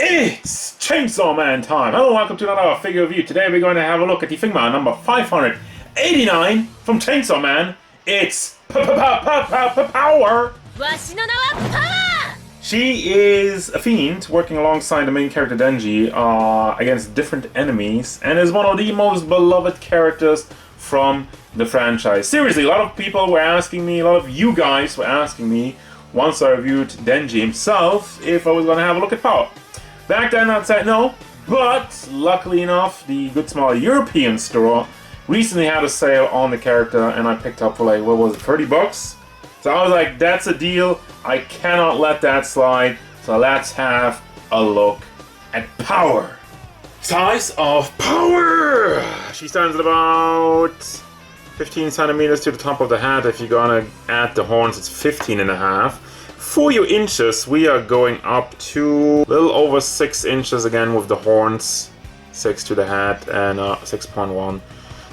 It's Chainsawman time! Hello, welcome to another figure review. Today we're going to have a look at the figma number 589 from Chainsawman. It's Pawā! She is a fiend working alongside the main character Denji against different enemies, and is one of the most beloved characters from the franchise. Seriously, a lot of people were asking me, a lot of you guys were asking me, once I reviewed Denji himself, if I was going to have a look at Pawā. Back then I'd say no, but luckily enough, the good small European store recently had a sale on the character, and I picked up for like, what was it, 30 bucks? So I was like, that's a deal, I cannot let that slide, so let's have a look at Pawā. Size of Pawā! She stands at about 15 centimeters to the top of the head. If you're gonna add the horns, it's 15 and a half. For your inches, we are going up to a little over 6 inches again with the horns. 6 to the head and 6.1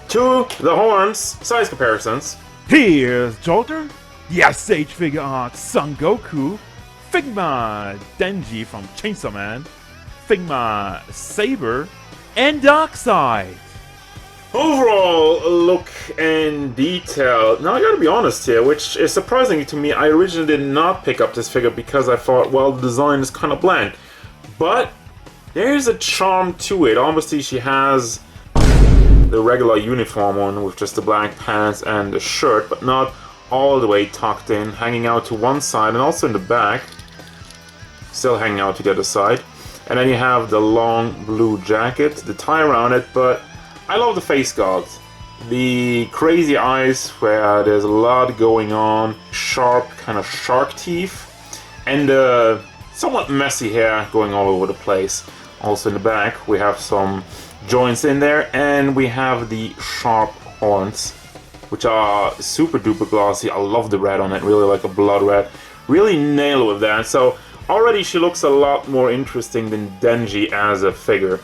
to the horns. Size comparisons. Here's Jolter, the Ice Age figure art Son Goku, Figma Denji from Chainsaw Man, Figma Saber, and Darkseid. Overall look and detail. Now I gotta be honest here, which is surprising to me. I originally did not pick up this figure because I thought, well, the design is kind of bland. But there's a charm to it. Obviously she has the regular uniform on with just the black pants and the shirt, but not all the way tucked in, hanging out to one side and also in the back. Still hanging out to the other side. And then you have the long blue jacket, the tie around it, but I love the face guard. The crazy eyes where there's a lot going on, sharp kind of shark teeth, and somewhat messy hair going all over the place. Also in the back we have some joints in there, and we have the sharp horns, which are super duper glossy. I love the red on it, really like a blood red. Really nail it with that. So already she looks a lot more interesting than Denji as a figure.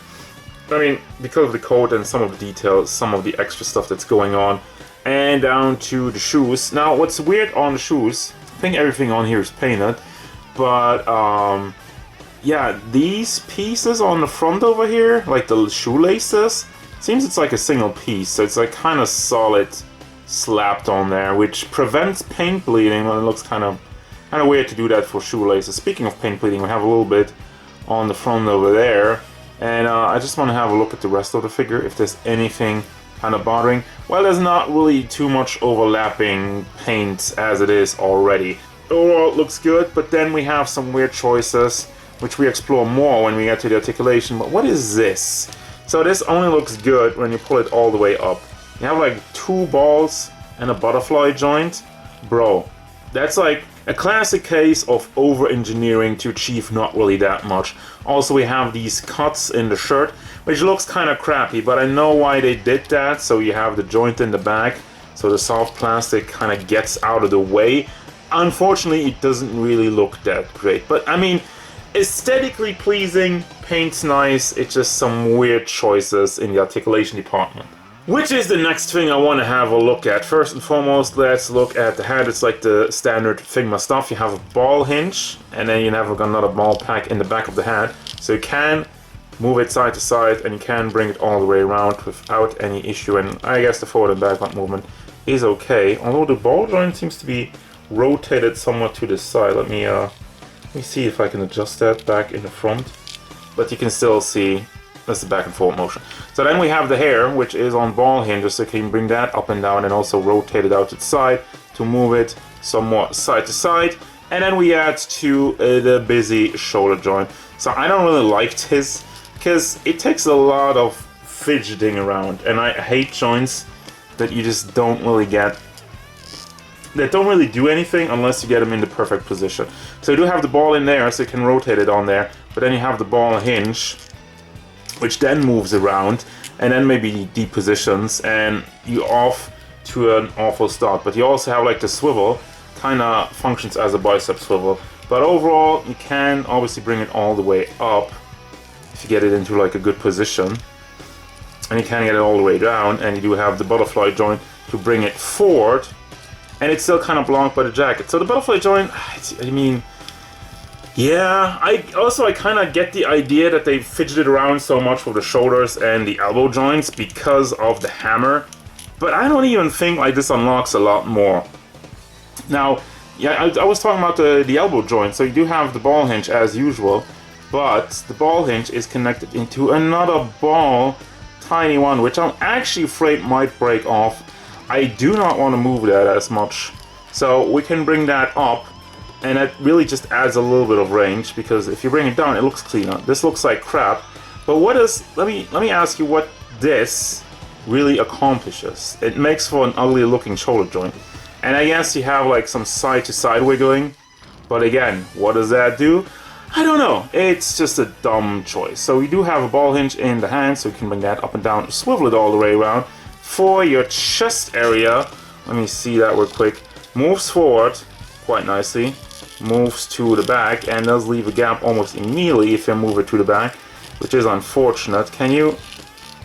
I mean, because of the coat and some of the details, some of the extra stuff that's going on, and down to the shoes. Now, what's weird on the shoes, I think everything on here is painted, but yeah, these pieces on the front over here, like the shoelaces, seems it's like a single piece, so it's like kind of solid slapped on there, which prevents paint bleeding. Well, it looks kind of weird to do that for shoelaces. Speaking of paint bleeding, we have a little bit on the front over there. And I just want to have a look at the rest of the figure, if there's anything kind of bothering. Well, there's not really too much overlapping paint as it is already. Overall, it looks good, but then we have some weird choices, which we explore more when we get to the articulation. But what is this? So this only looks good when you pull it all the way up. You have like 2 balls and a butterfly joint. Bro, that's like a classic case of over-engineering to achieve not really that much. Also, we have these cuts in the shirt, which looks kind of crappy, but I know why they did that. So you have the joint in the back, so the soft plastic kind of gets out of the way. Unfortunately, it doesn't really look that great, but I mean, aesthetically pleasing, paint's nice, it's just some weird choices in the articulation department. Which is the next thing I want to have a look at. First and foremost, let's look at the head. It's like the standard Figma stuff. You have a ball hinge, and then you have another ball pack in the back of the head. So you can move it side to side, and you can bring it all the way around without any issue. And I guess the forward and backward movement is okay. Although the ball joint seems to be rotated somewhat to the side. Let me see if I can adjust that back in the front. But you can still see that's the back and forth motion. So then we have the hair, which is on ball hinges, so you can bring that up and down and also rotate it out to the side to move it somewhat side to side. And then we add to the busy shoulder joint. So I don't really like this because it takes a lot of fidgeting around, and I hate joints that you just don't really get, that don't really do anything unless you get them in the perfect position. So you do have the ball in there, so you can rotate it on there, but then you have the ball hinge, which then moves around and then maybe depositions, and you off to an awful start. But you also have like the swivel, kind of functions as a bicep swivel. But overall, you can obviously bring it all the way up if you get it into like a good position, and you can get it all the way down, and you do have the butterfly joint to bring it forward, and it's still kind of blocked by the jacket. So the butterfly joint, I mean, Yeah, I kind of get the idea that they fidgeted around so much with the shoulders and the elbow joints because of the hammer, but I don't even think like this unlocks a lot more. Now, yeah, I was talking about the elbow joint, so you do have the ball hinge as usual, but the ball hinge is connected into another ball, tiny one, which I'm actually afraid might break off. I do not want to move that as much, so we can bring that up. And it really just adds a little bit of range, because if you bring it down, it looks cleaner. This looks like crap, but what is? Let me ask you what this really accomplishes. It makes for an ugly looking shoulder joint, and I guess you have like some side to side wiggling. But again, what does that do? I don't know. It's just a dumb choice. So we do have a ball hinge in the hand, so you can bring that up and down, swivel it all the way around. For your chest area, let me see that real quick. Moves forward quite nicely. Moves to the back and does leave a gap almost immediately if you move it to the back, which is unfortunate. Can you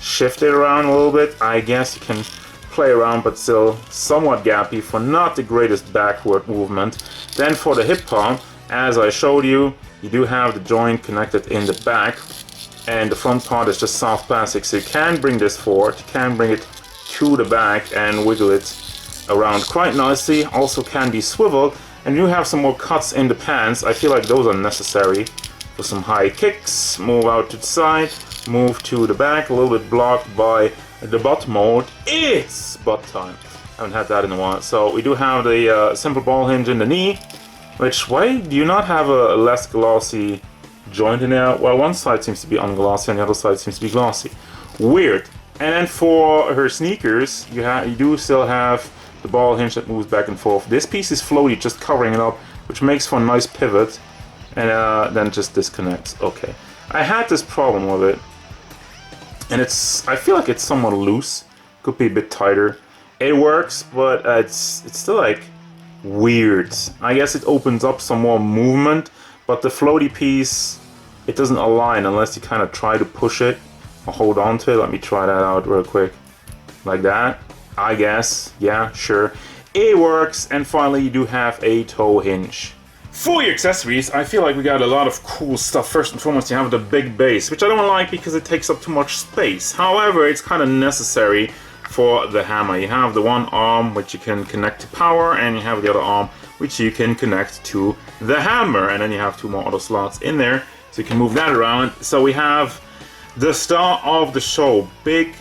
shift it around a little bit? I guess you can play around, but still somewhat gappy for not the greatest backward movement. Then for the hip palm, as I showed you, you do have the joint connected in the back, and the front part is just soft plastic, so you can bring this forward, you can bring it to the back and wiggle it around quite nicely. Also can be swiveled. And you have some more cuts in the pants. I feel like those are necessary for some high kicks. Move out to the side, move to the back, a little bit blocked by the butt mode. It's butt time. I haven't had that in a while. So we do have the simple ball hinge in the knee, which, why do you not have a less glossy joint in there? Well, one side seems to be unglossy and the other side seems to be glossy. Weird. And then for her sneakers, you do still have the ball hinge that moves back and forth. This piece is floaty, just covering it up, which makes for a nice pivot, and then just disconnects. Okay, I had this problem with it, and I feel like it's somewhat loose. Could be a bit tighter. It works, but it's still like weird. I guess it opens up some more movement, but the floaty piece, it doesn't align unless you kind of try to push it or hold on to it. Let me try that out real quick, like that. I guess, yeah, sure. It works, and finally you do have a toe hinge. For your accessories, I feel like we got a lot of cool stuff. First and foremost, you have the big base, which I don't like because it takes up too much space. However, it's kind of necessary for the hammer. You have the one arm which you can connect to power, and you have the other arm which you can connect to the hammer, and then you have two more other slots in there, so you can move that around. So we have the star of the show, big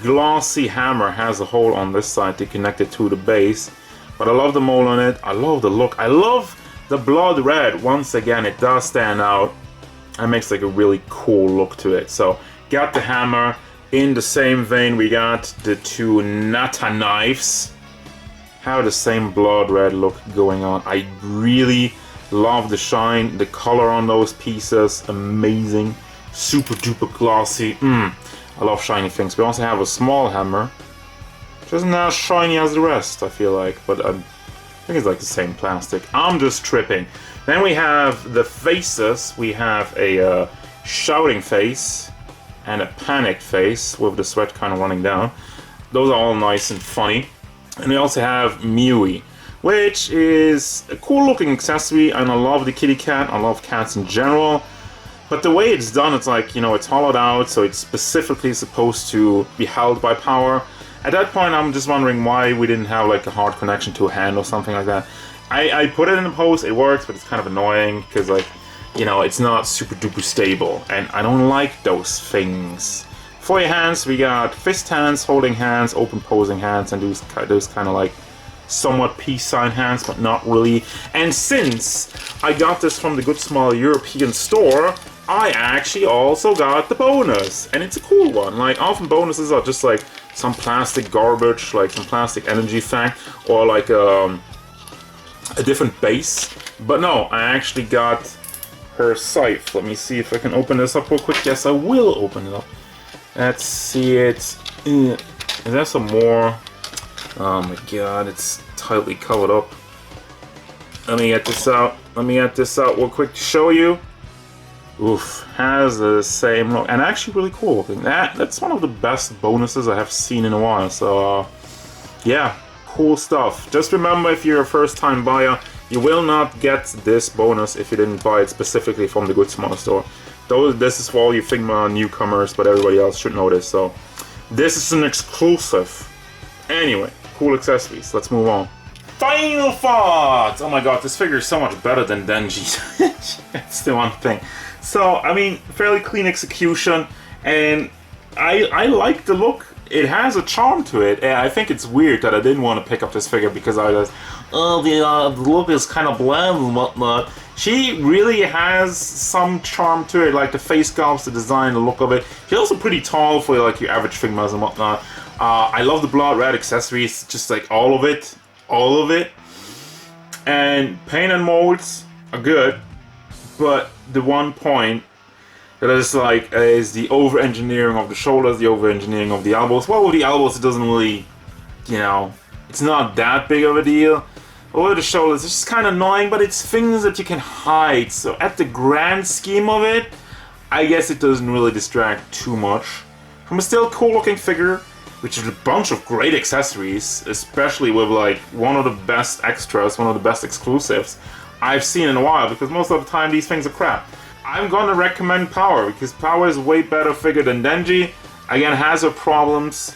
glossy hammer, has a hole on this side to connect it to the base, but I love the mold on it. I love the look. I love the blood red. Once again, it does stand out. It makes like a really cool look to it. So got the hammer. In the same vein, we got the two nata knives. Have the same blood red look going on. I really love the shine, the color on those pieces. Amazing, super duper glossy. I love shiny things. We also have a small hammer, which isn't as shiny as the rest, I feel like, but I think it's like the same plastic. I'm just tripping. Then we have the faces. We have a shouting face and a panicked face with the sweat kind of running down. Those are all nice and funny. And we also have Mewy, which is a cool looking accessory, and I love the kitty cat. I love cats in general. But the way it's done, it's like, you know, it's hollowed out, so it's specifically supposed to be held by power. At that point, I'm just wondering why we didn't have like a hard connection to a hand or something like that. I put it in the post, it works, but it's kind of annoying because, like, you know, it's not super duper stable, and I don't like those things. For your hands, we got fist hands, holding hands, open posing hands, and those kind of like somewhat peace sign hands, but not really. And since I got this from the good small European store, I actually also got the bonus, and it's a cool one. Like, often bonuses are just like some plastic garbage, like some plastic energy thing, or like a different base. But no, I actually got her scythe. Let me see if I can open this up real quick. Yes, I will open it up. Let's see it. Is there some more? Oh my god, it's tightly covered up. Let me get this out. Let me get this out real quick to show you. Oof, has the same look, and actually really cool looking. That's one of the best bonuses I have seen in a while. So yeah, cool stuff. Just remember, if you're a first time buyer, You will not get this bonus if you didn't buy it specifically from the Good Small store. This is for all you Figma newcomers, but everybody else should know this, so this is an exclusive. Anyway, cool accessories. Let's move on. Final thoughts! Oh my god, this figure is so much better than Denji's. That's the one thing. So, I mean, fairly clean execution, and I like the look. It has a charm to it, and I think it's weird that I didn't want to pick up this figure because I was, oh, the look is kind of bland and whatnot. She really has some charm to it, like the face sculpts, the design, the look of it. She's also pretty tall for like your average Figmas and whatnot. I love the blood red accessories, just like all of it. All of it. And paint and molds are good, but the one point that is like is the over-engineering of the shoulders, the over-engineering of the elbows. Well, with the elbows, it doesn't really, you know, it's not that big of a deal. Over the shoulders, it's just kind of annoying, but it's things that you can hide. So at the grand scheme of it, I guess it doesn't really distract too much from a still cool-looking figure, which is a bunch of great accessories, especially with like one of the best extras, one of the best exclusives I've seen in a while, because most of the time these things are crap. I'm gonna recommend Pawā, because Pawā is a way better figure than Denji. Again, has her problems,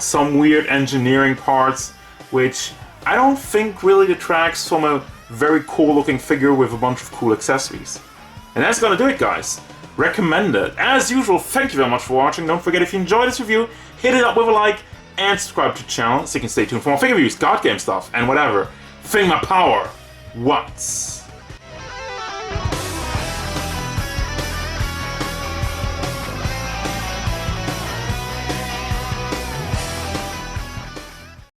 some weird engineering parts, which I don't think really detracts from a very cool looking figure with a bunch of cool accessories. And that's gonna do it, guys. Recommend it. As usual, thank you very much for watching. Don't forget, if you enjoyed this review, hit it up with a like and subscribe to the channel so you can stay tuned for more figure reviews, card game stuff, and whatever. Figma Pawā. What?